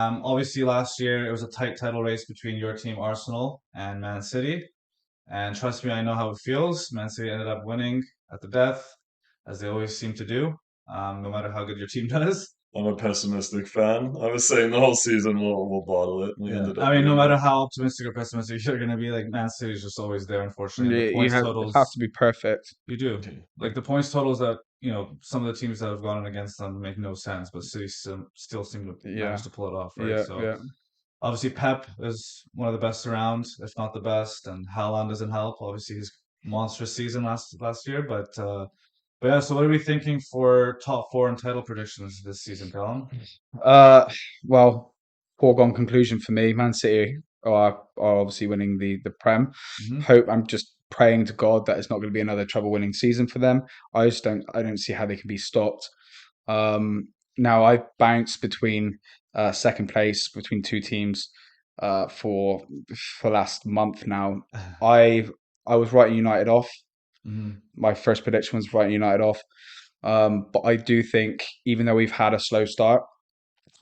Obviously, last year it was a tight title race between your team, Arsenal, and Man City. And trust me, I know how it feels. Man City ended up winning at the death, as they always seem to do, no matter how good your team does. I'm a pessimistic fan. I was saying the whole season we'll bottle it, and we Yeah, ended I up mean, no doing matter that. how optimistic or pessimistic you're going to be, like Man City is just always there, unfortunately. And the You points have it has totals, to be perfect. you do. Like the points totals that, some of the teams that have gone against them make no sense, but City still seem to manage Yeah, to pull it off, right? yeah, So yeah. obviously, Pep is one of the best around, if not the best, and Haaland doesn't help. Obviously, his monstrous season last year, but yeah. So, what are we thinking for top four and title predictions this season, Callum? Uh, well, foregone conclusion for me. Man City are obviously winning the Prem. Hmm. I'm just praying to God that it's not going to be another trouble-winning season for them. I don't see how they can be stopped. Now I've bounced between second place between two teams for last month now. I I was writing United off. Hmm. My first prediction was writing United off. But I do think even though we've had a slow start,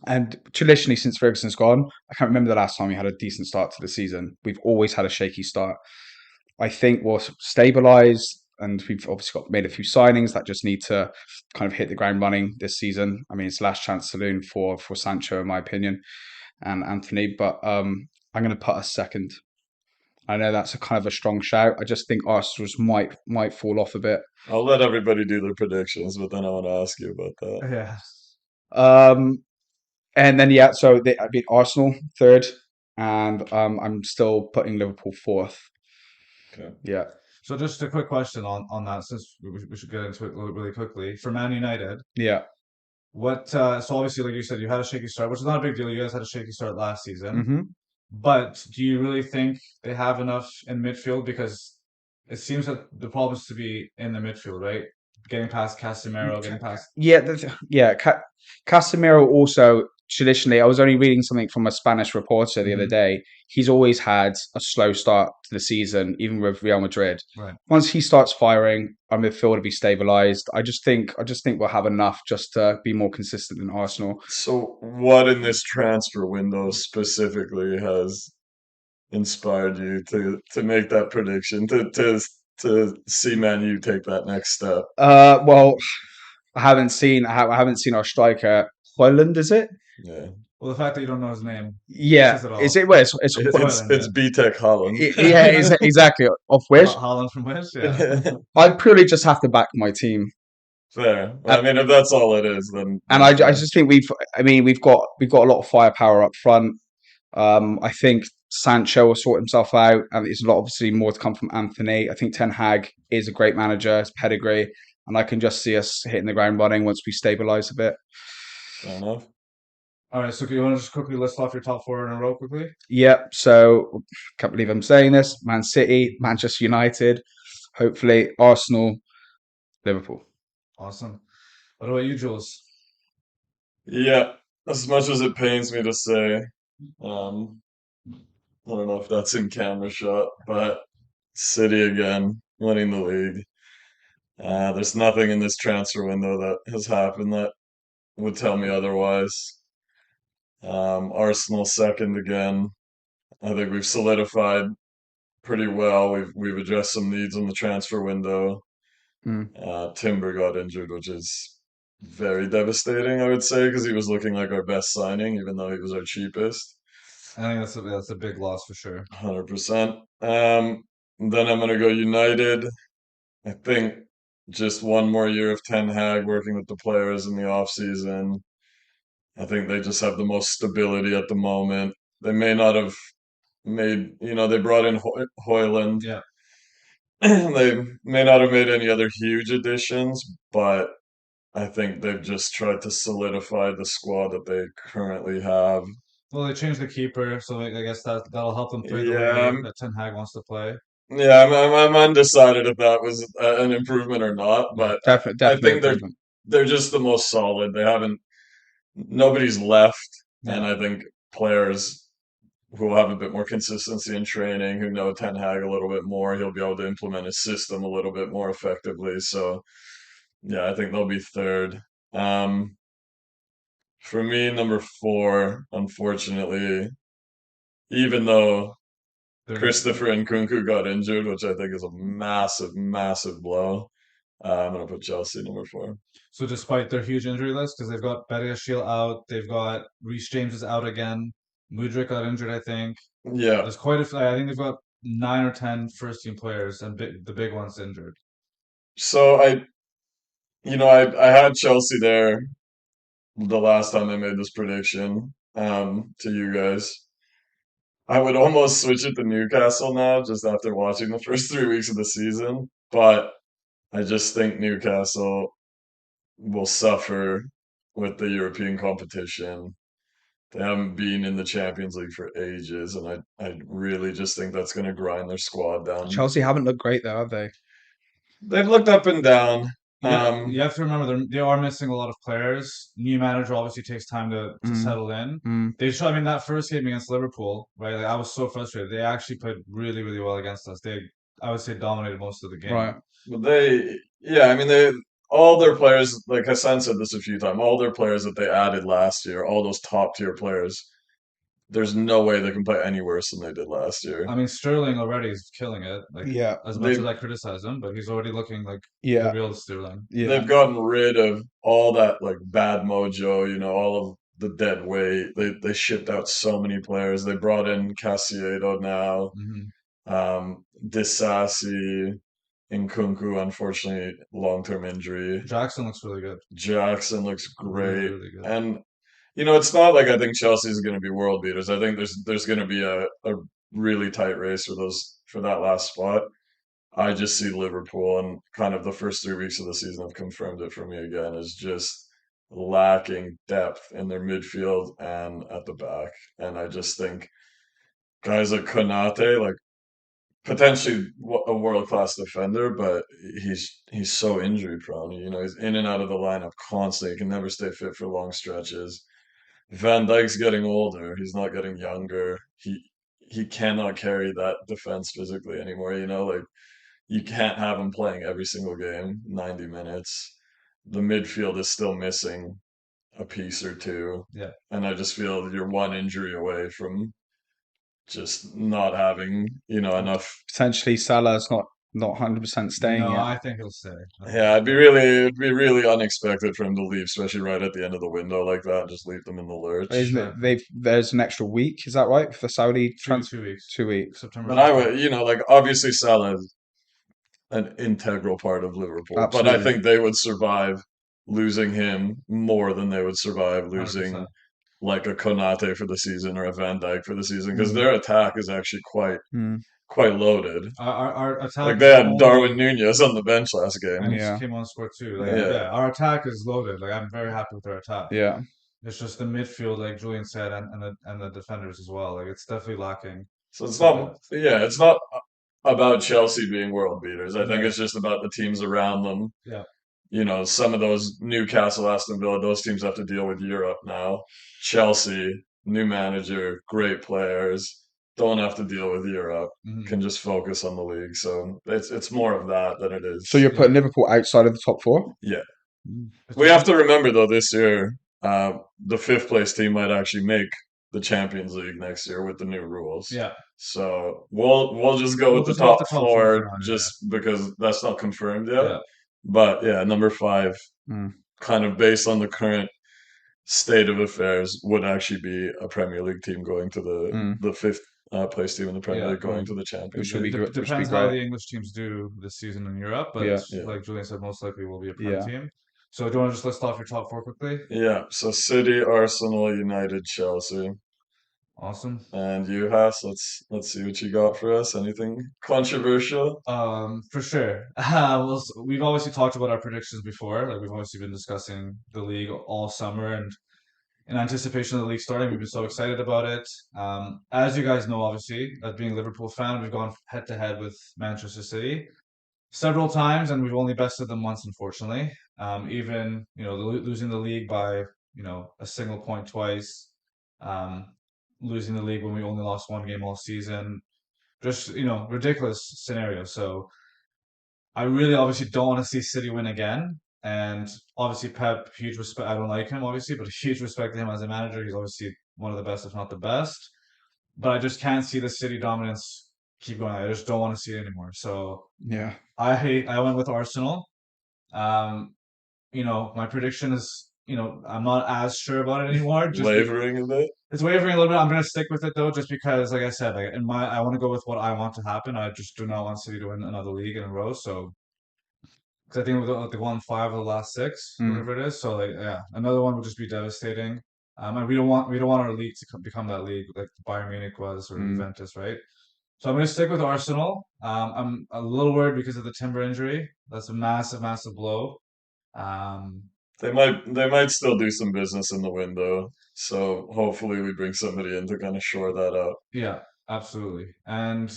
and traditionally, since Ferguson's gone, I can't remember the last time we had a decent start to the season. We've always had a shaky start. I think we'll stabilise, and we've obviously got made a few signings that just need to kind of hit the ground running this season. I mean, it's last chance saloon for Sancho, in my opinion, and Anthony. But I'm going to put us second. I know that's a kind of a strong shout. I just think Arsenal's might fall off a bit. I'll let everybody do their predictions, but then I want to ask you about that. Yeah. Um, And then yeah, so I beat Arsenal third, and I'm still putting Liverpool fourth. Okay. Yeah. So, just a quick question on that, since we should get into it really quickly. For Man United, Yeah. so obviously, like you said, you had a shaky start, which is not a big deal. You guys had a shaky start last season. Hmm. But do you really think they have enough in midfield? Because it seems that the problem is to be in the midfield, right? Getting past Casemiro, getting past. Yeah, yeah. Casemiro also traditionally, I was only reading something from a Spanish reporter the other Mhm. day. He's always had a slow start to the season, even with Real Madrid. Right. Once he starts firing, our midfield will be stabilised. I just think we'll have enough just to be more consistent than Arsenal. So, what in this transfer window specifically has inspired you to make that prediction, to see Man U take that next step? Well, I haven't seen our striker Hoyland, is it? Yeah, Well, the fact that you don't know his name Yeah, says it is all. it? Well, it's Hoyland, it's yeah. B-Tech Holland. yeah, exactly. Of which Holland from Wales, yeah. I purely just have to back my team, Fair. Well, and, I mean, if that's all it is, and then I fair. just think I mean, we've got a lot of firepower up front. I think Sancho will sort himself out, and there's a lot obviously more to come from Anthony. I think Ten Hag is a great manager, his pedigree, and I can just see us hitting the ground running once we stabilise a bit. Fair enough. All right, so you want to just quickly list off your top four in a row quickly? Yep. So can't believe I'm saying this. Man City, Manchester United, hopefully Arsenal, Liverpool. Awesome. What about you, Jules? Yeah, as much as it pains me to say, um, I don't know if that's in camera shot, but City again, winning the league. There's nothing in this transfer window that has happened that would tell me otherwise. Arsenal second again. I think we've solidified pretty well. We've addressed some needs in the transfer window. Mm. Timber got injured, which is very devastating, I would say, because he was looking like our best signing, even though he was our cheapest. I think that's a big loss for sure. 100%. Then I'm gonna go United. I think just one more year of Ten Hag working with the players in the off season. I think they just have the most stability at the moment. They may not have made, they brought in Hoyland. Yeah. They may not have made any other huge additions, but I think they've just tried to solidify the squad that they currently have. Well, they changed the keeper, so I guess that'll help them play the way Yeah, that Ten Hag wants to play. yeah, I'm undecided if that was an improvement or not, Yeah. but I Definitely think improvement. they're just the most solid. They haven't Nobody's left, and Yeah. I think players who will have a bit more consistency in training, who know Ten Hag a little bit more, he'll be able to implement his system a little bit more effectively. So yeah, I think they'll be third. Um, For me, number four, unfortunately, even though They're gonna. Christopher Nkunku got injured, which I think is a massive, massive blow, I'm gonna put Chelsea number four. So despite their huge injury list, because they've got Bediashile out, they've got Reece James is out again. Mudryk got injured, I think. Yeah. There's quite a few. I think they've got 9 or 10 first team players, and the big ones injured. So I had Chelsea there the last time I made this prediction, to you guys. I would almost switch it to Newcastle now, just after watching the first 3 weeks of the season. But I just think Newcastle will suffer with the European competition. They haven't been in the Champions League for ages, and I really just think that's going to grind their squad down. Chelsea haven't looked great though, have they? They've looked up and down. Yeah, you have to remember they are missing a lot of players. New manager obviously takes time to Mm, settle in. mm, They show, I mean, that first game against Liverpool, right? Like, I was so frustrated. They actually played really, really well against us. I would say, dominated most of the game. right. But yeah, I mean, all their players, like Hassan said this a few times, all their players that they added last year, all those top tier players, there's no way they can play any worse than they did last year. I mean, Sterling already is killing it. Like, Yeah, as much as They've I criticize him, but he's already looking like the yeah, real Sterling. yeah. they've gotten rid of all that like bad mojo, all of the dead weight. They shipped out so many players. They brought in Casiedo now, Hmm. Disasi, Nkunku, unfortunately, long-term injury. Jackson looks really good. Jackson looks Really, great. really good. And it's not like I think Chelsea's going to be world beaters. I think there's going to be a really tight race for that last spot. I just see Liverpool, and kind of the first 3 weeks of the season have confirmed it for me again, is just lacking depth in their midfield and at the back. And I just think guys like Konate, like potentially a world class defender, but he's so injury prone. He's in and out of the lineup constantly. He can never stay fit for long stretches. Van Dijk's getting older. He's not getting younger. He cannot carry that defense physically anymore. Like you can't have him playing every single game, 90 minutes. The midfield is still missing a piece or two. Yeah. And I just feel you're one injury away from just not having, enough. Potentially Salah's not 100% staying No, yet. I think he'll stay. I think Yeah, he'll stay. it'd be really unexpected for him to leave, especially right at the end of the window like that, and just leave them in the lurch. Isn't it? Exactly. There's an extra week, is that right? For the Saudi Two trans 2 weeks. 2 weeks. September But I 15th. would, like obviously Salah is an integral part of Liverpool, but I Absolutely. think they would survive losing him more than they would survive losing 100%. like a Konate for the season or a Van Dijk for the season because Mm, their attack is actually mm, quite loaded. Our Like attack they is had Darwin only, Nunez on the bench last and game. he yeah, came on score too. Like, yeah, Yeah. yeah, our attack is loaded. Like, I'm very happy with our attack. yeah. It's just the midfield, like Julian said, and the defenders as well. Like, it's definitely lacking So it's a not, bit. yeah, it's not about Chelsea being world beaters. I think Yeah, it's just about the teams around them. yeah. Some of those Newcastle, Aston Villa, those teams have to deal with Europe now. Chelsea, new manager, great players, don't have to deal with Europe, Hmm. can just focus on the league. So it's more of that than it So is. you're Yeah. putting Liverpool outside of the top four? Yeah. Mm. It's We just have to remember though this year, the fifth place team might actually make the Champions League next year with the new rules. yeah. So we'll just go We'll with the just go with top the top four for four now. Yeah, just because that's not confirmed yet. yeah. But yeah, number five, Mm, kind of based on the current state of affairs, would actually be a Premier League team going to mm. the fifth place team in the Premier Yeah. League going to the Champions Which would League. be good. Which would be Depends how great. the English teams do this season in Europe, but Yeah, Yeah. like Julian said, most likely will be a Prem yeah. team. So do you want to just list off your top four quickly? Yeah. So City, Arsenal, United, Chelsea. Awesome. And you, Haas, let's see what you got for us. Anything controversial? For sure. We've obviously talked about our predictions before. Like we've obviously been discussing the league all summer, and in anticipation of the league starting, we've been so excited about it. As you guys know, obviously, as being a Liverpool fan, we've gone head to head with Manchester City several times, and we've only bested them once, unfortunately. Even losing the league by a single point twice, um, losing the league when we only lost one game all season, just ridiculous scenario. So I really obviously don't want to see City win again. And obviously Pep, huge respect. I don't like him obviously, but huge respect to him as a manager. He's obviously one of the best, if not the best. But I just can't see the City dominance keep going. I just don't want to see it anymore. So Yeah. I went with Arsenal. Um, my prediction is, I'm not as sure about it anymore. Wavering a bit. It's wavering a little bit. I'm gonna stick with it though, just because, like I said, like I want to go with what I want to happen. I just do not want City to win another league in a row. So, because I think they won 5 of the last 6, Mm. whatever it is. So, like, yeah, another one would just be devastating. And we don't want our league to become that league like Bayern Munich was or Mm. Juventus, right? So I'm going to stick with Arsenal. I'm a little worried because of the Timber injury. That's a massive, massive blow. Um, They might still do some business in the window. So hopefully we bring somebody in to kind of shore that up. yeah, absolutely. And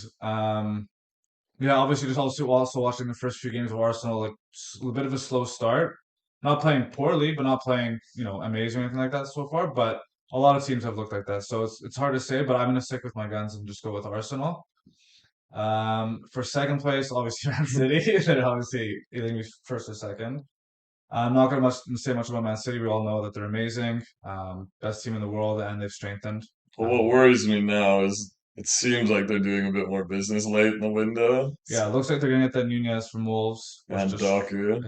yeah, obviously just also watching the first few games of Arsenal, like a bit of a slow start. Not playing poorly, but not playing, amazing or anything like that so far. But a lot of teams have looked like that. So it's hard to say, but I'm going to stick with my guns and just go with Arsenal. For second place, obviously Man City. They're obviously either be first or second. I'm not going to say much about Man City. We all know that they're amazing, best team in the world, and they've strengthened. But what worries me now is it seems like they're doing a bit more business late in the window. Yeah, it looks like they're going to get that Nunez from Wolves, which And just Doku.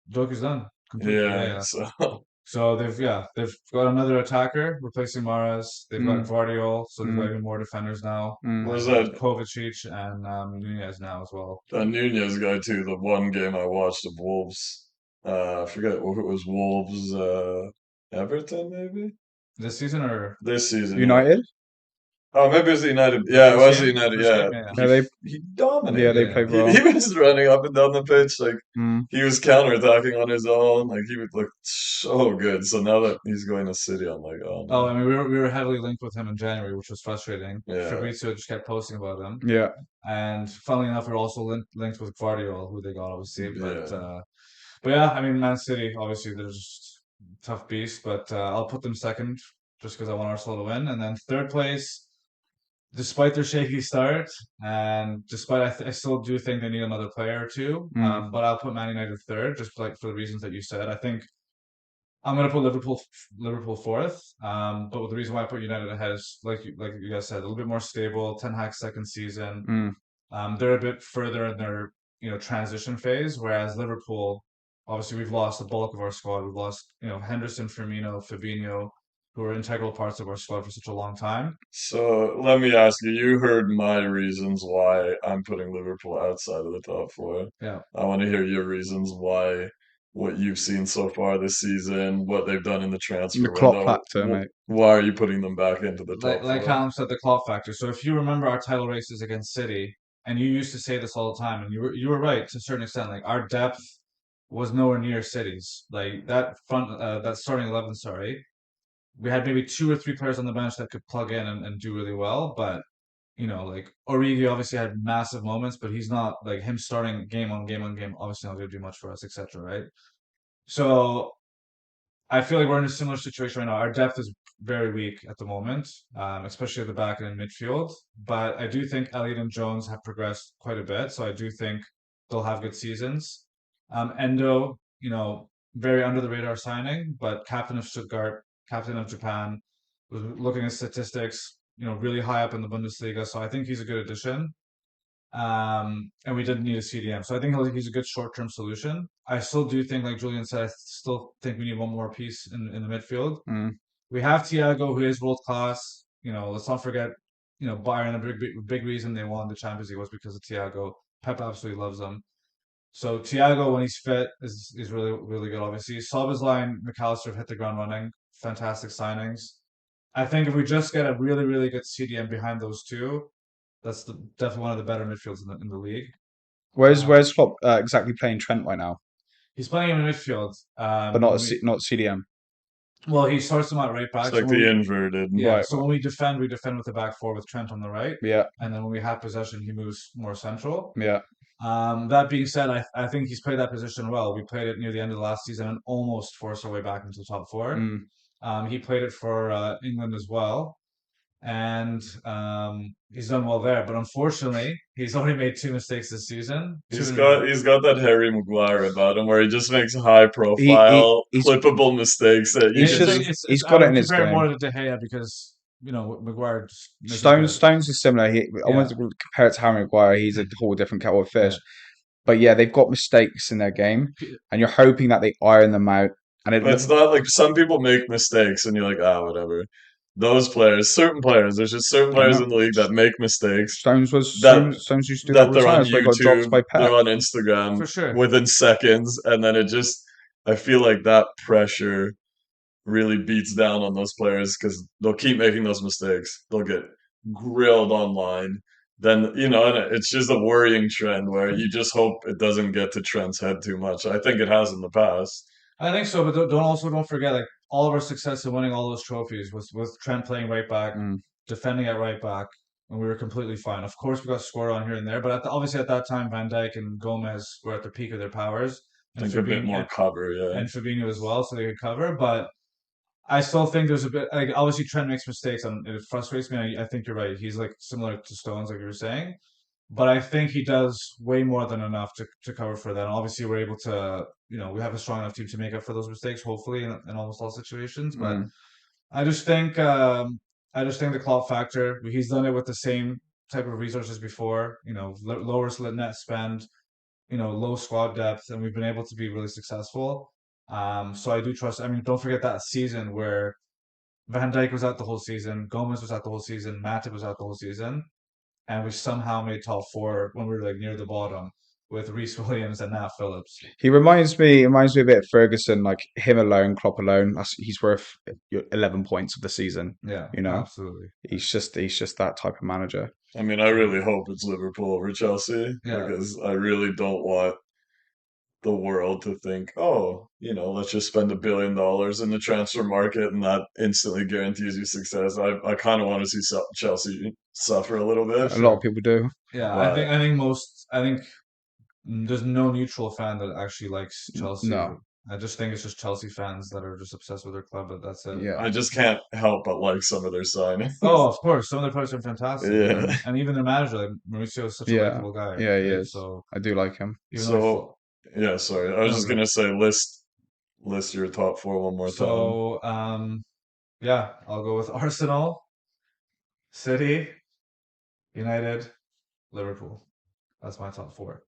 Joker's done completely. Yeah, Yeah, yeah. so So they've got another attacker replacing Mahrez. They've got Mm. Guardiola, so they've got Mm. even more defenders now, Mm. where's and that Kovacic and Nunez now as well. that Nunez guy too? The one game I watched of Wolves, I forget if it was Wolves, Everton maybe This season or this season. Yeah. United? Oh, maybe it was the United. the Yeah, it first was the game? United. First Yeah, game, yeah, yeah. Yeah, they he yeah, they dominated. Yeah, played He well. was running up and down the pitch like Mm. he was counterattacking on his own. Like he would look so good. So now that he's going to City, I'm like, oh Oh, I no. mean, we were heavily linked with him in January, which was frustrating. Yeah, Fabrizio just kept posting about him, Yeah. and funnily enough, we're also linked with Guardiola, who they got obviously. yeah. But yeah, I mean, Man City obviously they're just tough beast, but I'll put them second just because I want Arsenal to win, and then third place, despite their shaky start, and despite I still do think they need another player or two, Mm. but I'll put Man United third, just like for the reasons that you said. I think I'm gonna put Liverpool fourth. But the reason why I put United ahead is like you guys said, a little bit more stable. Ten Hag's second season. Mm. They're a bit further in their transition phase, whereas Liverpool, obviously, we've lost the bulk of our squad. We've lost Henderson, Firmino, Fabinho, who are integral parts of our squad for such a long time. So let me ask you, you heard my reasons why I'm putting Liverpool outside of the top four. Yeah, I want to hear your reasons why what you've seen so far this season, what they've done in the The transfer Klopp window. factor, mate. Why are you putting them back into the like top like four? Callum said, the Klopp factor. So if you remember our title races against City, and you used to say this all the time, and you were right to a certain extent. Like our depth was nowhere near City's. Like that starting 11, sorry, we had maybe two or three players on the bench that could plug in and do really well. But like Origi obviously had massive moments, but he's not like him starting game on game on game. Obviously not going to do much for us, etc. Right? So I feel like we're in a similar situation right now. Our depth is very weak at the moment, especially at the back and in midfield. But I do think Elliott and Jones have progressed quite a bit, so I do think they'll have good seasons. Endo, very under the radar signing, but captain of Stuttgart, captain of Japan, was looking at statistics, really high up in the Bundesliga. So I think he's a good addition. And we didn't need a CDM. So I think he's a good short-term solution. I still do think, like Julian said, I still think we need one more piece in the midfield. Mm. We have Thiago, who is world class. Let's not forget, Bayern, a big reason they won the Champions League was because of Thiago. Pep absolutely loves him. So Thiago, when he's fit, is really really good. Obviously, Szoboszlai, McAllister have hit the ground running. Fantastic signings. I think if we just get a really really good CDM behind those two, that's definitely one of the better midfields in the league. Uh, Where's Klopp exactly playing Trent right now? he's playing in midfield. But not CDM. Well, he starts him at right It's back. So like the inverted. yeah. Right. So when we defend with the back four with Trent on the right, Yeah. and then when we have possession, he moves more central. Yeah. That being said, I think he's played that position well. We played it near the end of the last season and almost forced our way back into the top four. Mm. He played it for England as well. and he's done well there. But unfortunately, he's only made 2 mistakes this season. He's got that Harry Maguire about him where he just makes high He, he profile, he's clippable mistakes that you he's can just just he's I got it would in his compare it game. more to De Gea because Maguire just misses the Stones is similar. I want yeah to compare it to Harry Maguire. He's a whole different kettle of fish. yeah. But yeah, they've got mistakes in their game, and you're hoping that they iron them out. And but it's not like some people make mistakes and you're like, ah, whatever. Those players, certain players, there's just certain I players know in the league that make mistakes Stones used to do that all the they're time. on That's why he got dropped YouTube, by they're Pep. on Instagram For sure. within seconds, and then it just I feel like that pressure really beats down on those players because they'll keep making those mistakes. They'll get grilled online. Then and it's just a worrying trend where you just hope it doesn't get to Trent's head too much. I think it has in the past. I think so, but don't forget like all of our success in winning all those trophies was with Trent playing right back, Mm. defending at right back, and we were completely fine. Of course, we got scored on here and there, but obviously at that time, Van Dijk and Gomez were at the peak of their powers, I and think a bit Fabinho more cover, yeah. and Fabinho as well, so they could cover. But I still think there's a bit like obviously Trent makes mistakes, and it frustrates me. I think you're right. He's like similar to Stones, like you were saying. But I think he does way more than enough to cover for that. And obviously, we're able to, we have a strong enough team to make up for those mistakes, hopefully, in almost all situations. But Mm. I just think, I just think the Klopp factor. He's done it with the same type of resources before. Lower net spend, low squad depth, and we've been able to be really successful. So I do trust. I mean, don't forget that season where Van Dijk was out the whole season, Gomez was out the whole season, Matip was out the whole season, and we somehow made top four when we were like near the bottom with Reece Williams and Nat Phillips. He reminds me a bit of Ferguson, like him alone, Klopp alone. He's worth 11 points of the season. Yeah, You know, absolutely. he's just that type of manager. I mean, I really hope it's Liverpool over Chelsea Yeah, because I really don't want the world to think, oh, let's just spend $1 billion in the transfer market and that instantly guarantees you success. I kind of want to see Chelsea suffer a little for bit, A lot of sure. people do. Yeah, but I think there's no neutral fan that actually likes Chelsea. No, I just think it's just Chelsea fans that are just obsessed with their club, but that's it. yeah, I just can't help but like some of their signings. Oh, of course, some of their players are fantastic, Yeah. and even their manager, like Mauricio, is such a yeah, likable guy, yeah. He right? is. So I do like him. even though So, yeah, sorry. I was no, just go. gonna say list your top four one more time. So yeah, I'll go with Arsenal, City, United, Liverpool. That's my top four.